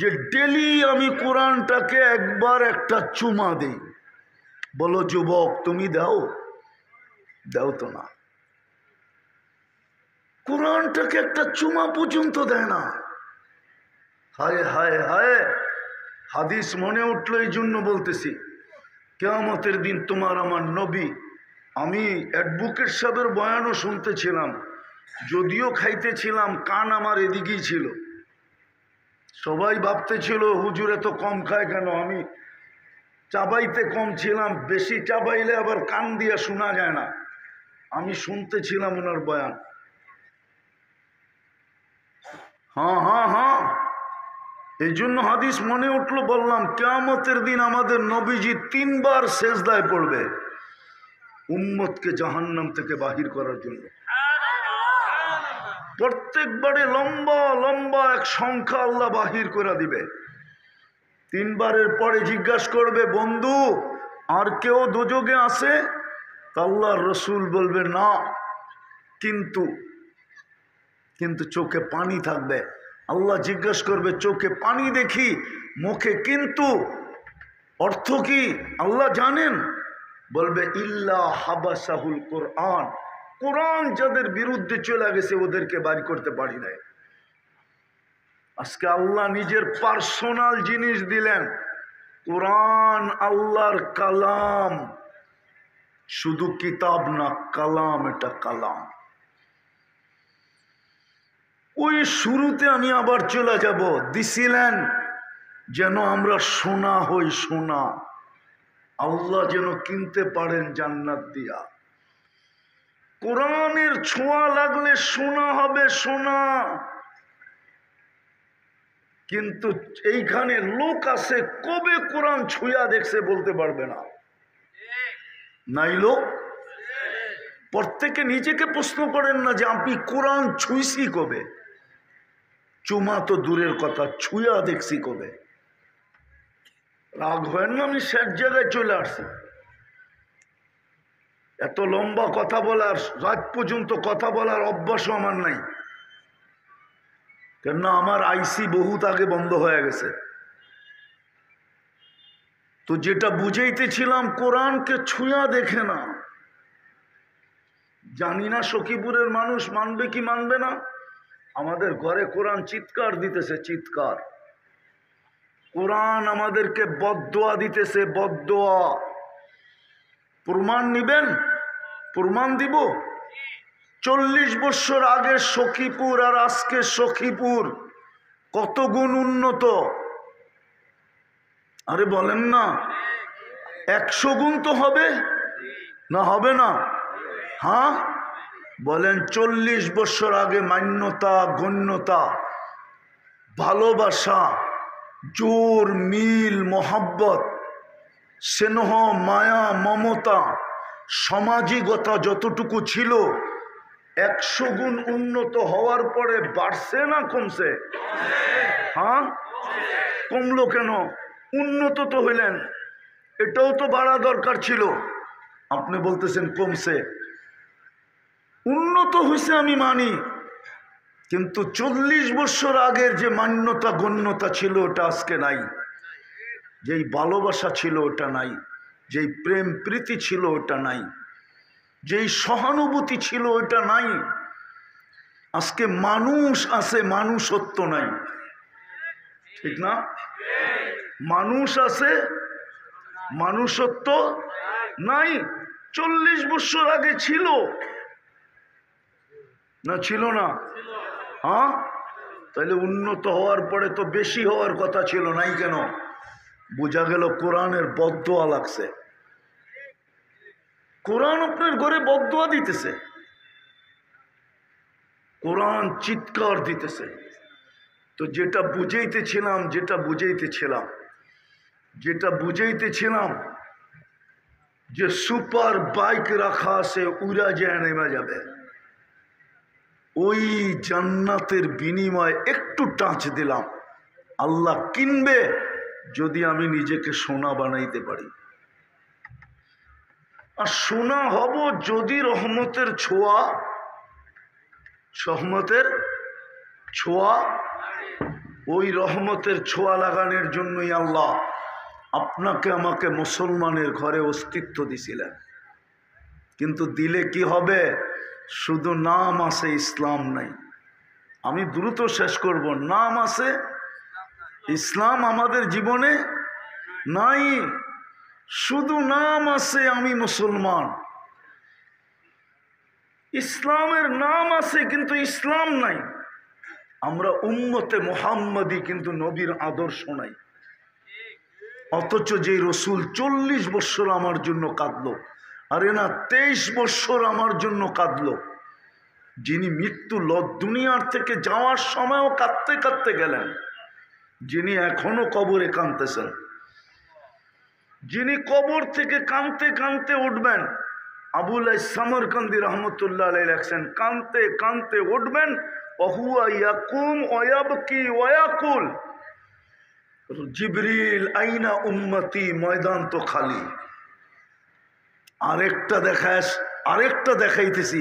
যে ডেলি আমি কোরআনটাকে একবার একটা চুমা দিই, বলো যুবক তুমি দাও? দাও তো না, কোরআনটাকে একটা চুমা পর্যন্ত দেয় না। হায় হায় হায়, হাদিস মনে উঠলো এই জন্য বলতেছি, কিয়ামতের দিন তোমার আমার নবী, আমি অ্যাডভোকেট সাহেবের বয়ানও শুনতেছিলাম, যদিও খাইতেছিলাম, কান আমার এদিকেই ছিল। সবাই ভাবতেছিল হুজুর এত কম খায় কেন, আমি চাবাইতে কম ছিলাম, বেশি চাবাইলে আবার কান দিয়া শোনা যায় না। আমি শুনতেছিলাম ওনার বয়ান। হ্যাঁ হ্যাঁ হ্যাঁ, এই জন্য হাদিস মনে উঠলো, বললাম কিয়ামতের দিন আমাদের নবীজি 3 বার সেজদায় পড়বে উম্মতকে জাহান্নাম থেকে বাহির করার জন্য। প্রত্যেকবারে লম্বা লম্বা এক সংখ্যা আল্লাহ বাহির করে দিবে। 3 বারের পরে জিজ্ঞাসা করবে, বন্ধু আর কেউ দোজগে আছে? আল্লাহর রসুল বলবে না, কিন্তু কিন্তু চোখে পানি থাকবে। আল্লাহ জিজ্ঞাসা করবে, চোখে পানি দেখি, মুখে কিন্তু, অর্থ কি আল্লাহ জানেন? বলবে ইল্লা হাবাসাহুল কোরআন, কোরআন যাদের বিরুদ্ধে চলে গেছে ওদেরকে বাড়ি করতে পারি নাই। আজকে আল্লাহ নিজের পার্সোনাল জিনিস দিলেন, কোরআন আল্লাহর কালাম, শুধু কিতাব না, কালাম, এটা কালাম। ওই শুরুতে আমি আবার চলে যাব, দিছিলেন যেন আমরা সোনা হই, সোনা আল্লাহ যেন কিনতে পারেন জান্নাত দিয়া। কোরআনের ছোঁয়া লাগলে সোনা হবে, সোনা। কিন্তু এইখানে লোক আছে কবে কোরআন ছুঁয়া দেখছে বলতে পারবে না, নাই লোক? প্রত্যেকে নিজেকে প্রশ্ন করেন না যে আমি কোরআন ছুঁইছি কবে? চুমা তো দূরের কথা, ছুঁয়া দেখছি কবে? রাগ হয় না, আমি শেষ জায়গায় চলে আসছি। এত লম্বা কথা বলার, রাত পর্যন্ত কথা বলার অভ্যাসও আমার নাই, কেননা আমার আইসি বহুত আগে বন্ধ হয়ে গেছে। তো যেটা বুঝাইতেছিলাম, কোরআনকে ছুঁয়া দেখে না। জানি না সখীপুরের মানুষ মানবে কি মানবে না। আমাদের ঘরে কোরআন চিৎকার দিতেছে, চিৎকার। কোরআন আমাদেরকে বদদোয়া দিতেছে, বদদোয়া। প্রমাণ নিবেন? প্রমাণ দিব। 40 বছর আগে সখীপুর আর আজকে সখীপুর কত গুণ উন্নত। আরে বলেন না, 100 গুণ তো হবে না, হবে না? হ্যাঁ বলেন। 40 বছর আগে মান্যতা, গণ্যতা, ভালোবাসা, জোর, মিল, মোহাব্বত, স্নেহ, মায়া, মমতা, সামাজিকতা যতটুকু ছিল, 100 গুণ উন্নত হওয়ার পরে বাড়ছে না কমছে? হ্যাঁ, কমলো কেন? উন্নত তো হইলেন, এটাও তো বাড়া দরকার ছিল। আপনি বলতেছেন কমছে। উন্নত হয়েছে আমি মানি, কিন্তু 40 বছর আগের যে মান্যতা গণ্যতা ছিল ওটা আজকে নাই। যেই ভালোবাসা ছিল ওটা নাই, যেই প্রেম প্রীতি ছিল ওটা নাই, যেই সহানুভূতি ছিল ওটা নাই। আজকে মানুষ আছে, মানুষত্ব নাই, ঠিক না? মানুষ আছে, মানুষত্ব নাই। 40 বছর আগে ছিল না, ছিল না? হ্যাঁ, তাহলে উন্নত হওয়ার পরে তো বেশি হওয়ার কথা ছিল, নাই কেন? বোঝা গেল কোরআনের বদদোয়া লাগছে। কোরআন আপনার ঘরে বদদোয়া দিতেছে, কোরআন চিৎকার দিতেছে। তো যেটা বুঝাইতেছিলাম যে সুপার বাইক রাখা আছে, উড়া যায় নেমে যাবে। ওই জান্নাতের বিনিময়ে একটু টাচ দিলাম, আল্লাহ কিনবে যদি আমি নিজেকে সোনা বানাইতে পারি। আর শোনা হব যদি রহমতের ছোঁয়া, রহমতের ছোঁয়া, ওই রহমতের ছোঁয়া লাগানোর জন্যই আল্লাহ আপনাকে আমাকে মুসলমানের ঘরে অস্তিত্ব দিছিলেন। কিন্তু দিলে কি হবে? শুধু নাম আছে, ইসলাম নাই। আমি দ্রুত শেষ করব। নাম আছে, ইসলাম আমাদের জীবনে নাই। শুধু নাম আছে, আমি মুসলমান। ইসলামের নাম আছে কিন্তু ইসলাম নাই। আমরা উম্মতে মুহাম্মাদি কিন্তু নবীর আদর্শ নাই। অথচ যে রসুল 40 বছর আমার জন্য কাঁদলো, আরে না 23 বছর আমার জন্য কাঁদলো, যিনি মৃত্যু দুনিয়ার থেকে যাওয়ার সময়ও কাঁদতে কাঁদতে গেলেন, যিনি এখনো কবরে কাঁদতেছেন, যিনি কবর থেকে কাঁদতে কাঁদতে উঠবেন, আবুল সামরকান্দি রহমতুল্লাহ আলাইহি লেখছেন, কাঁদতে কাঁদতে উঠবেন, ওহুয়া ইয়াকুম ওয়ায়াবকি ওয়ায়াকুল জিবরিল আইনা উম্মতি, ময়দান তো খালি। আরেকটা দেখাইতেছি।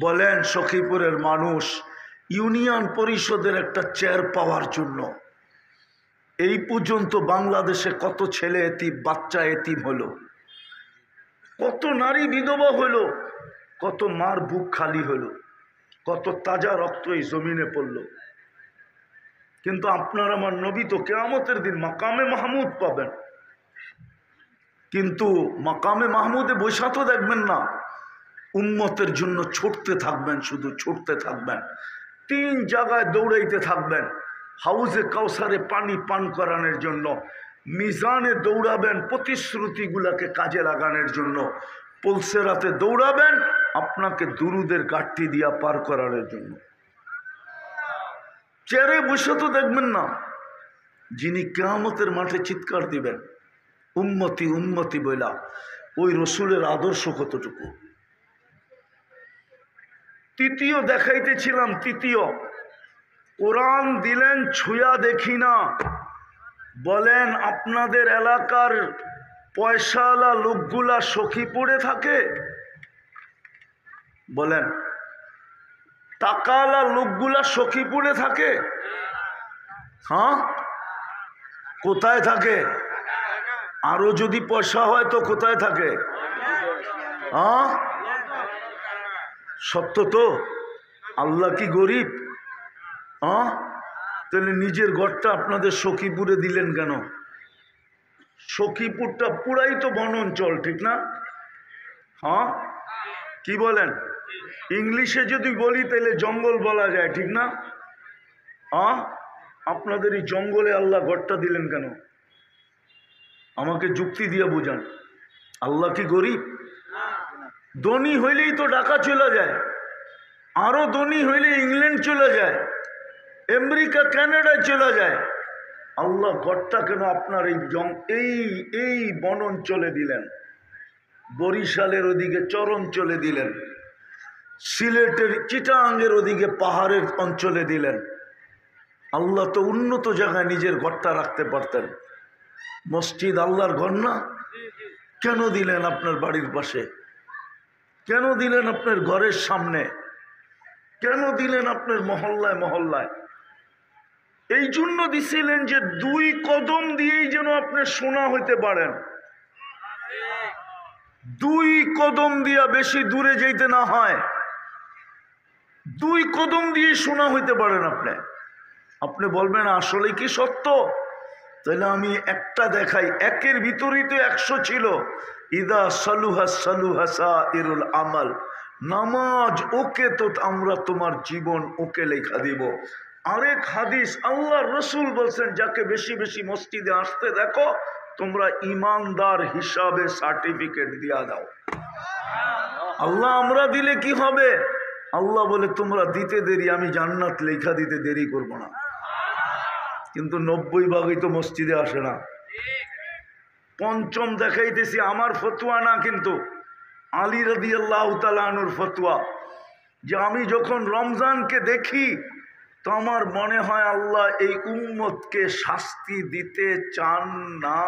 বলেন সখীপুরের মানুষ ইউনিয়ন পরিষদের একটা চেয়ার পাওয়ার জন্য এই পর্যন্ত বাংলাদেশে কত ছেলে এতিম, বাচ্চা এতিম হলো, কত নারী বিধবা হলো, কত মার বুক খালি হলো, কত তাজা রক্ত এই জমিনে পড়লো। কিন্তু আপনার আমার নবী তো কিয়ামতের দিন মাকামে মাহমুদ পাবেন। কিন্তু মাকামে মাহমুদে বৈশা তো দেখবেন না, উম্মতের জন্য ছুটতে থাকবেন, শুধু ছুটতে থাকবেন। 3 জায়গায় দৌড়াইতে থাকবেন। হাউজে কাউসারে পানি পান করানোর জন্য, মিজানে দৌড়াবেন প্রতিশ্রুতিগুলাকে কাজে লাগানোর জন্য, পুলসেরাতে দৌড়াবেন আপনাকে দুরুদের গাঠটি দিয়া পার করানোর জন্য। চেয়ারে বসে তো দেখবেন না, যিনি কিয়ামতের মাঠে চিৎকার দিবেন উম্মতি উম্মতি বইলা, ওই রসুলের আদর্শ কতটুকু। তৃতীয় দেখাইতেছিলাম, তৃতীয় কোরআন দিলেন ছুঁয়া দেখি না। বলেন আপনাদের এলাকার পয়সাওয়ালা লোকগুলা সখীপুরে থাকে? বলেন টাকাওয়ালা লোকগুলা সখীপুরে থাকে? হ্যাঁ, কোথায় থাকে? আরো যদি পয়সা হয় তো কোথায় থাকে? হ্যাঁ, সত্য তো? আল্লাহ কি গরিব? হ্যাঁ, তাহলে নিজের ঘরটা আপনাদের সখীপুরে দিলেন কেন? সখীপুরটা পুরাই তো বন অঞ্চল, ঠিক না? হ্যাঁ, কি বলেন? ইংলিশে যদি বলি তাহলে জঙ্গল বলা যায়, ঠিক না? হ্যাঁ, আপনাদের এই জঙ্গলে আল্লাহ ঘরটা দিলেন কেন? আমাকে যুক্তি দিয়ে বুঝান। আল্লাহ কি গরিব? ধনী হইলেই তো ঢাকা চলে যায়, আরো ধনী হইলে ইংল্যান্ড চলে যায়, আমেরিকা কানাডায় চলে যায়। আল্লাহ ঘরটা কেন আপনার এই বন অঞ্চলে দিলেন? বরিশালের ওদিকে চর অঞ্চলে দিলেন, সিলেটের চিটাঙ্গের ওদিকে পাহাড়ের অঞ্চলে দিলেন। আল্লাহ তো উন্নত জায়গায় নিজের ঘরটা রাখতে পারতেন। মসজিদ আল্লাহর ঘর না? কেন দিলেন আপনার বাড়ির পাশে? কেন দিলেন আপনার ঘরের সামনে? কেন দিলেন আপনার মহল্লায় মহল্লায়? এই জন্য দিছিলেন যে 2 কদম দিয়েই যেন আপনি সোনা হইতে পারেন। 2 কদম দিয়া বেশি দূরে যাইতে না হয়, 2 কদম দিয়ে সোনা হইতে পারেন আপনি। আপনি বলবেন আসলে কি সত্য? তাহলে আমি একটা দেখাই। 1-এর ভিতরেই তো 100 ছিল। ইদা সালুহা সালুহা সাইরুল আমাল, নামাজ ওকে তো আমরা তোমার জীবন ওকে লেখা দিব। আরেক হাদিস আল্লাহর রসুল বলছেন, যাকে বেশি বেশি মসজিদে আসতে দেখো তোমরা ইমানদার হিসাবে সার্টিফিকেট দিয়া দাও। আল্লাহ আমরা দিলে কি হবে? আল্লাহ বলে তোমরা দিতে দেরি, আমি জান্নাত লেখা দিতে দেরি করব না। কিন্তু 90% তো মসজিদে আসে না। পঞ্চম দেখাইতেছি, আমার ফতোয়া না, কিন্তু আলী রাদিয়াল্লাহু তাআলা আনহুর ফতোয়া, যে আমি যখন রমজানকে দেখি তো আমার মনে হয় আল্লাহ এই উম্মতকে শাস্তি দিতে চান না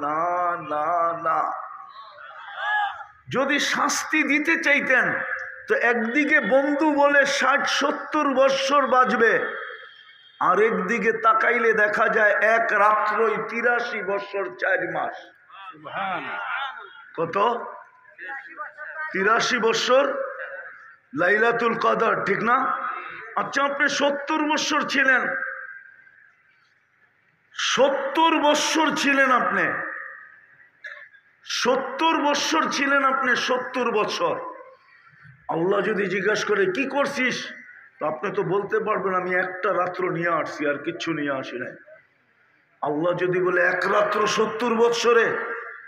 না না না। যদি শাস্তি দিতে চাইতেন তো একদিকে বন্ধু বলে 60-70 বৎসর বাঁচবে, আর একদিকে তাকাইলে দেখা যায় এক রাত্রই 83 বৎসর 4 মাস। কত? 83 বৎসর লাইলাতুল কদর, ঠিক না? আচ্ছা, আপনি 70 বৎসর ছিলেন, 70 বৎসর ছিলেন আপনি, 70 বৎসর ছিলেন আপনি, 70 বৎসর। আল্লাহ যদি জিজ্ঞাসা করে কি করছিস, তো আপনি তো বলতে পারবেন আমি একটা রাত্র নিয়ে আসছি, আর কিচ্ছু নিয়ে আসি নাই। আল্লাহ যদি বলে এক রাত্র 70 বৎসরে,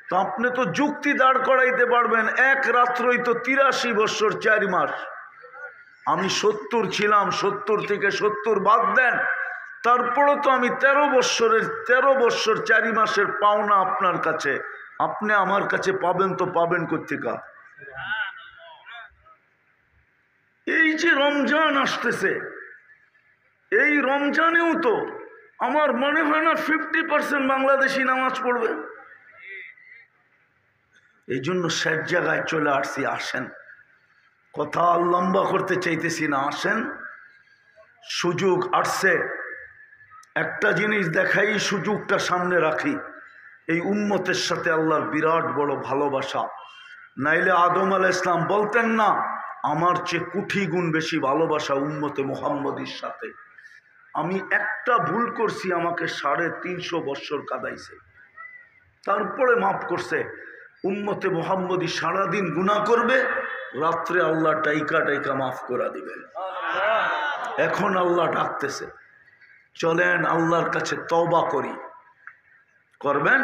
তো আপনি তো যুক্তি দাঁড় করাইতে পারবেন এক রাত্রই তো 83 বৎসর 4 মাস। আমি 70 ছিলাম, 70 থেকে 70 বাদ দেন, তারপরও তো আমি 13 বৎসর 4 মাসের পাওনা আপনার কাছে। আপনি আমার কাছে পাবেন তো পাবেন কোত্থেকে? এই যে রমজান আসতেছে, এই রমজানেও তো আমার মনে হয় না 50% বাংলাদেশি নামাজ পড়বে। এই জন্য শেষ জায়গায় চলে আসছি। আসেন, কথা লম্বা করতে চাইতেছি না, আসেন, সুযোগ আসছে, একটা জিনিস দেখাই, সুযোগটা সামনে রাখি। এই উম্মতের সাথে আল্লাহর বিরাট বড় ভালোবাসা। নাইলে আদম আলাইহিস সালাম বলতেন না আমার চেয়ে কোটি গুণ বেশি ভালোবাসা উম্মতে মুহাম্মদীর সাথে। আমি একটা ভুল করছি, আমাকে 350 বৎসর কাঁদাইছে, তারপরে মাফ করছে। উম্মতে মুহাম্মদী সারাদিন গুনাহ করবে, রাত্রে আল্লাহ টাইকা টাইকা মাফ করে দিবেন। এখন আল্লাহ ডাকতেছে, চলেন আল্লাহর কাছে তওবা করি। করবেন?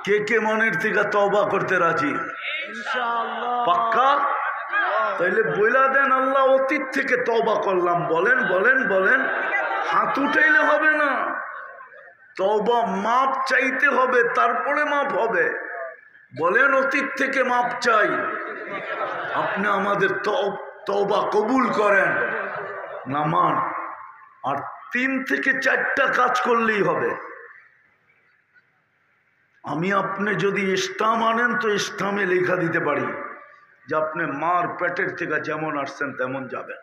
কে কে মনের থেকে তওবা করতে রাজি? পাক্কা? তাইলে বইলা দেন আল্লাহ অতীত থেকে তওবা করলাম। বলেন বলেন বলেন, হাত উঠাইলে হবে না, তওবা মাপ চাইতে হবে, তারপরে মাপ হবে। বলেন অতীত থেকে মাপ চাই। আপনি আমাদের তওবা কবুল করেন। নামান আর 3 থেকে 4টা কাজ করলেই হবে। আমি আপনি যদি ইসলাম আনেন তো ইসলামে লেখা দিতে পারি যে আপনি মার পেটের থেকে যেমন আসছেন তেমন যাবেন।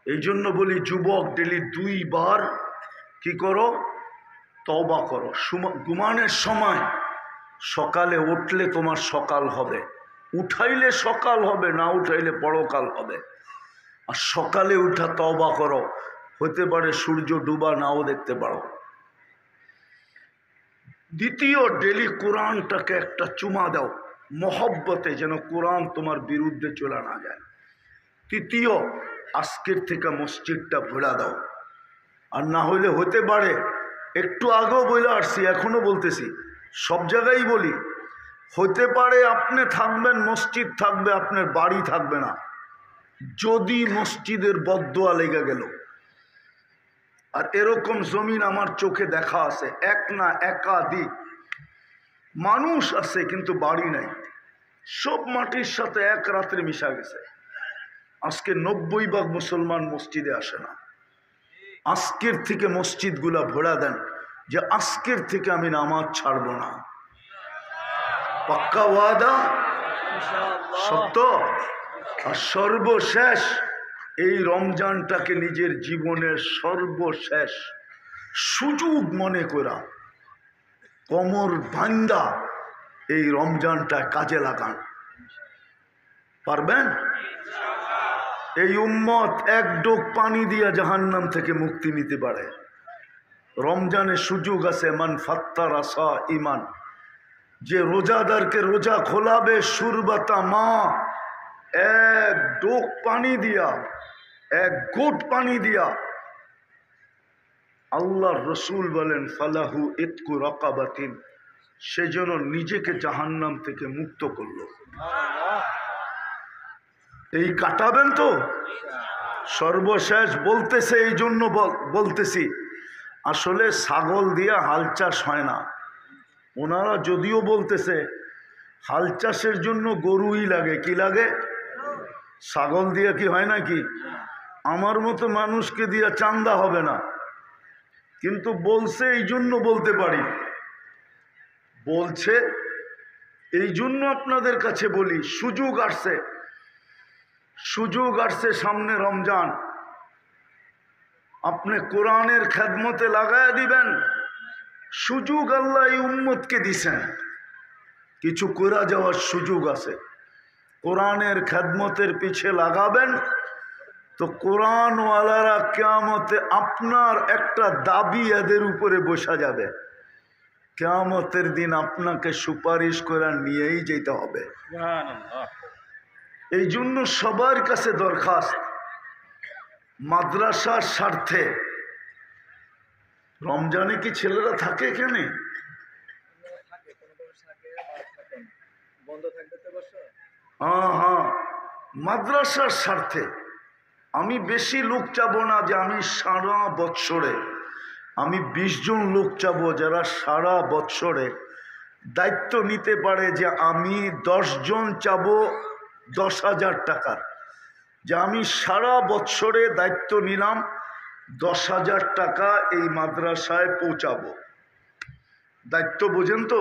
এই জন্য বলি যুবক, ডেলি 2 বার কি করো? তওবা করো। ঘুমানোর সময় সকালে উঠলে তোমার সকাল হবে, উঠাইলে সকাল হবে, না উঠাইলে পরকাল হবে। আর সকালে উঠা তওবা করো, হতে পারে সূর্য ডুবা নাও দেখতে পারো। দ্বিতীয়, ডেলি কোরআনটাকে একটা চুমা দাও মহব্বতে, যেন কোরআন তোমার বিরুদ্ধে চলে না যায়। তৃতীয়, আজকের থেকে মসজিদটা ভরা দাও। আর না হইলে হতে পারে, একটু আগেও বলে আসছি, এখনো বলতেছি, সব জায়গায় বলি, হতে পারে আপনি থাকবেন, মসজিদ থাকবে, আপনার বাড়ি থাকবে না। যদি মসজিদের বদদোয়া লেগে গেল, আর এরকম জমিন আমার চোখে দেখা আছে, এক না একাধিক মানুষ আছে কিন্তু বাড়ি নাই, সব মাটির সাথে এক রাত্রে মিশা গেছে। আজকে 90% মুসলমান মসজিদে আসে না। আজকের থেকে মসজিদগুলা ভরা দেন যে আজকের থেকে আমি নামাজ ছাড়ব না। পাক্কা ওয়াদা? সত্য? আর সর্বশেষ, এই রমজানটাকে নিজের জীবনের সর্বশেষ সুযোগ মনে করা, কোমর ভাঙ্গা এই রমজানটা কাজে লাগান। পারবেন? এই উম্মত এক ডোক পানি দিয়া জাহান্নাম থেকে মুক্তি নিতে পারে। রমজানের সুযোগ আছে। মান ফাত্তারা সাইমান, যে রোজাদারকে রোজা খোলাবে, সুরবাতা মা, এক ডোক পানি দিয়া, এক গোট পানি দিয়া, আল্লাহর রসুল বলেন ফালাহু ইতকু রাকাবাতিন, সেজন্য নিজেকে জাহান্নাম থেকে মুক্ত করলো। এই কাটাবেন তো? সর্বশেষ বলতেছে, এই জন্য বলতেছি, আসলে ছাগল দিয়ে হাল চাষ হয় না। ওনারা যদিও বলতেছে হাল চাষের জন্য গরুই লাগে, কি লাগে? ছাগল দিয়ে কি হয় নাকি? আমার মতো মানুষকে দিয়ে চান্দা হবে না, কিন্তু বলছে এই জন্য বলতে পারি, বলছে। এই জন্য আপনাদের কাছে বলি, সুযোগ আসছে সামনে রমজান, আপনি কোরআনের খেদমতে লাগায় দিবেন। সুযোগ আল্লাহ এই উম্মতকে দিছেন, কিছু করা যাওয়ার সুযোগ আছে। কোরআনের খেদমতের পিছে লাগাবেন তো কোরআনওয়ালারা কিয়ামতে আপনার একটা দাবি এদের উপরে বসা যাবে, কিয়ামতের দিন আপনাকে সুপারিশ করে নিয়েই যেতে হবে। এই জন্য সবার কাছে দরখাস্ত, মাদ্রাসার স্বার্থে। রমজানে কি ছেলেরা থাকে এখানে? হ্যাঁ, মাদ্রাসার স্বার্থে আমি বেশি লোক চাবো না, যে আমি সারা বৎসরে আমি 20 জন লোক চাবো যারা সারা বৎসরে দায়িত্ব নিতে পারে। যে আমি 10 জন চাবো 10,000 টাকার, যে আমি সারা বৎসরে দায়িত্ব নিলাম 10,000 টাকা এই মাদ্রাসায় পৌঁছাবো। দায়িত্ব বোঝেন তো?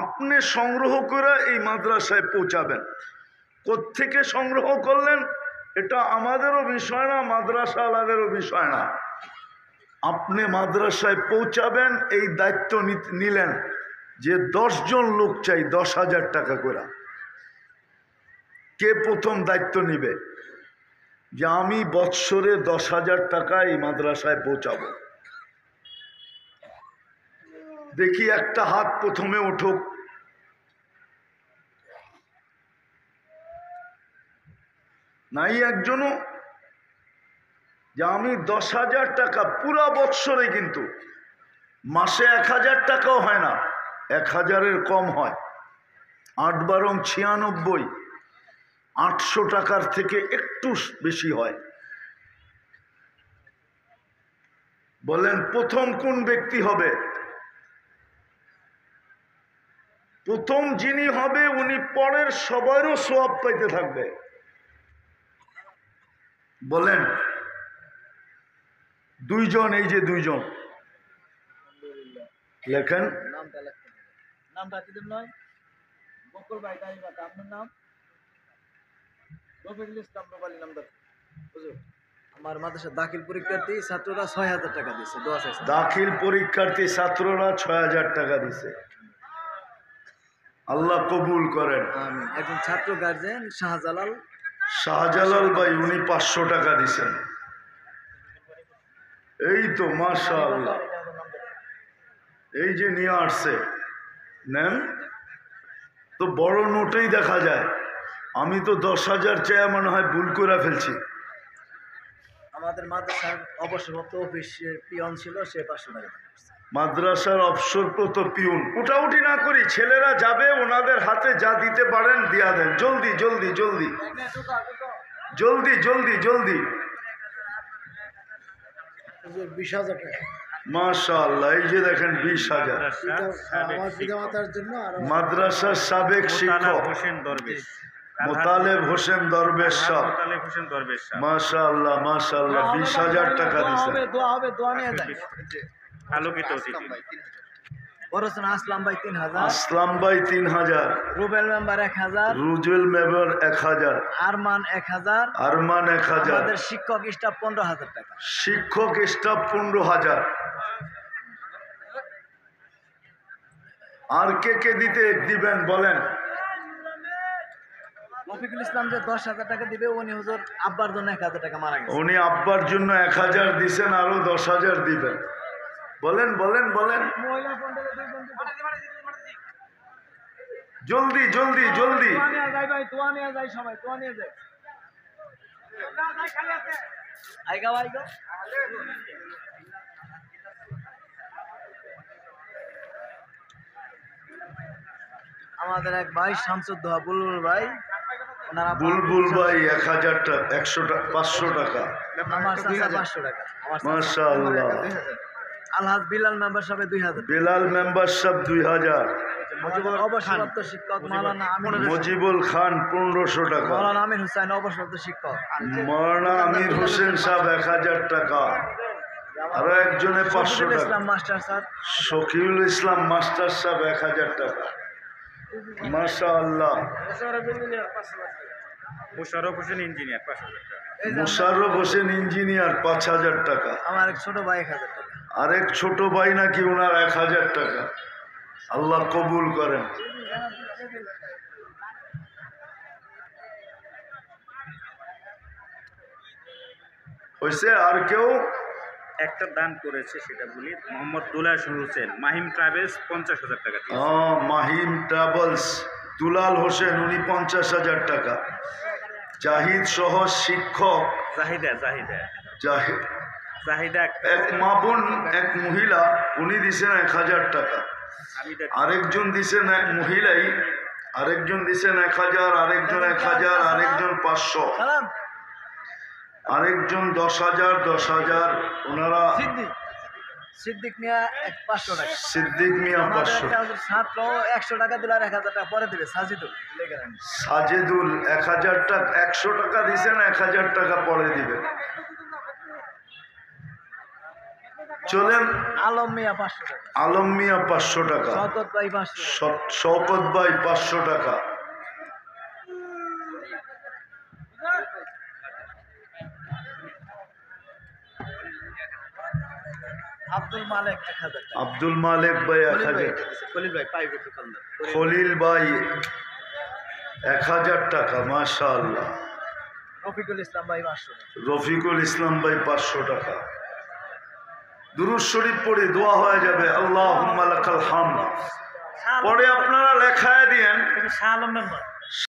আপনি সংগ্রহ করে এই মাদ্রাসায় পৌঁছাবেন। কোত্থেকে সংগ্রহ করলেন এটা আমাদেরও বিষয় না, মাদ্রাসাওয়ালাদেরও বিষয় না। আপনি মাদ্রাসায় পৌঁছাবেন, এই দায়িত্ব নিলেন যে 10 জন লোক চাই 10,000 টাকা করে। কে প্রথম দায়িত্ব নিবে যে আমি বৎসরে 10,000 টাকা এই মাদ্রাসায় পৌঁছাবো? দেখি একটা হাত প্রথমে উঠুক। নাই একজনও? যে আমি 10,000 টাকা পুরা বৎসরে, কিন্তু মাসে 1,000 টাকাও হয় না, 1,000-এর কম হয়, 8 বারং 96, 800 টাকার থেকে একটু বেশি হয়। বলেন প্রথম কোন ব্যক্তি হবে? প্রথম যিনি হবে উনি পরের সবারও সওয়াব পাইতে থাকবে। বলেন 2 জন, এই যে 2 জন লেখেন। নামটা কি নয়? বকুল ভাই দাঁড়িয়ে আপনার নাম? রফিকুল ইসলাম রুবালি নামদার। আমার মাদ্রাসা দাখিল পরীক্ষার্থী ছাত্ররা 6,000 টাকা দিচ্ছে। দাখিল পরীক্ষার্থী ছাত্ররা 6,000 টাকা দিচ্ছে। আল্লাহ কবুল করেন। একজন ছাত্র গার্জেন শাহজালাল ভাই, উনি 500 টাকা দিচ্ছেন। এই তো মাশাআল্লাহ, এই যে নিয়ে আসছে, নেন তো বড় নোটেই দেখা যায়। আমি তো 10,000 চেয়ে মনে হয় ভুল করে ফেলছি। আমাদের মাদ্রাসার অবসরপ্রাপ্ত অফিসের পিয়ন ছিল, সে 500 টাকা। মাদ্রাসার অবসরপ্রাপ্ত পিয়ন। উঠাউঠি না করি, ছেলেরা যাবে, ওনাদের হাতে যা দিতে পারেন দিয়া দেন। জলদি জলদি জলদি জলদি জলদি জলদি। 20,000 টাকা। মাশাআল্লাহ, এই যে দেখেন 20,000। আমার পিতামাতার জন্য। মাদ্রাসার সাবেক শিক্ষক মোতালেব হোসেন দরবেশ সাহেব, মাশাআল্লাহ মাশাআল্লাহ, 20,000 টাকা দিয়েছেন। দোয়া হবে, দোয়া নিয়ে যায়। আলোকিত অতিথি আসলাম ভাই 3,000, আসলাম ভাই 3,000, রুবেল মেম্বার 1,000, রুজুল মেম্বার 1,000, আরমান 1,000, আরমান 1,000, আমাদের শিক্ষক স্টাফ 15,000 টাকা। শিক্ষক স্টাফ 15,000। আর কে কে দিবেন বলেন? রফিকুল ইসলাম যে 10,000 টাকা দিবে, উনি হুজুর আব্বার জন্য 1,000 টাকা মারা গেছে। উনি আব্বার জন্য 1,000 দিছেন, আরো 10,000 দিবেন। বলেন বলেন বলেন, জলদি জলদি জলদি। আমাদের এক ভাই শামসুদ্দোহা বুলবুল ভাই, বুলবুল ভাই 1,000 টাকা, 500 টাকা। আমার চাচা 500 টাকা। মাশাআল্লাহ। আলহাজ বিলাল মেম্বার সাহেব 2,000। বিলাল মেম্বার সাহেব 2,000। অবসরপ্রাপ্ত শিক্ষক মাওলানা আমির, মজিবুল খান 1,500 টাকা। মাওলানা আমির হোসেন অবসরপ্রাপ্ত শিক্ষক। মাওলানা আমির হোসেন সাহেব 1,000 টাকা। আরো একজনে 500 শফিকুল টাকা। ইসলাম মাস্টার স্যার শকিউল ইসলাম মাস্টার সাহেব 1000 টাকা। মাশাআল্লাহ। মোশাররফ হোসেন ইঞ্জিনিয়ার 5,000 টাকা। এই যে মুশাররফ হোসেন ইঞ্জিনিয়ার 5000 টাকা। আমার এক ছোট ভাই 1000 টাকা। আরেক ছোট ভাই নাকি ওনার 1000 টাকা। আল্লাহ কবুল করেন। হয়েছে? আর কেউ? একটা দান করেছে সেটা বলি, মোহাম্মদ দুলাল হোসেন মাহিম ট্রাভেলস 50,000 টাকা দিয়েছে। মাহিম ট্রাভেলস দুলাল হোসেন, উনি 50,000 টাকা। জাহিদ সহ শিক্ষক জাহিদা এক মা বোন, এক মহিলা, উনি দিছেন 1000 টাকা। হামিদা আরেকজন দিছেন, এক মহিলাই, আরেকজন দিছেন 1000, আরেকজন 1000, আরেকজন 500, সালাম আরেকজন 10,000। ওনারা সিদ্দিক মিয়া 500 টাকা। সিদ্দিক মিয়া আমাদের 500, একটা ছাত্র 100 টাকা দিলে আর 1000 টাকা পরে দিবে সাজিদুল লেগে রাখেন। সাজেদুল 1000 টাকা, 100 টাকা দিছেন, 1000 টাকা পরে দিবেন। চলেন। আলম মিয়া 500 টাকা। আলম মিয়া 500 টাকা। শওকত ভাই 500 টাকা। শওকত ভাই 500 টাকা। আব্দুল মালিক 1000 টাকা। আব্দুল মালিক ভাই 1000। খলিল ভাই প্রাইভেট দোকানদার। খলিল ভাই 1000 টাকা। মাশাআল্লাহ। রফিকুল ইসলাম ভাই 500 টাকা। রফিকুল ইসলাম ভাই 500 টাকা। দুরূদ শরীফ পড়ে দোয়া হয়ে যাবে, আল্লাহুম্মা লাকাল হামদ। পরে আপনারা লেখায় দিয়েন। শাহ আলম মেম্বার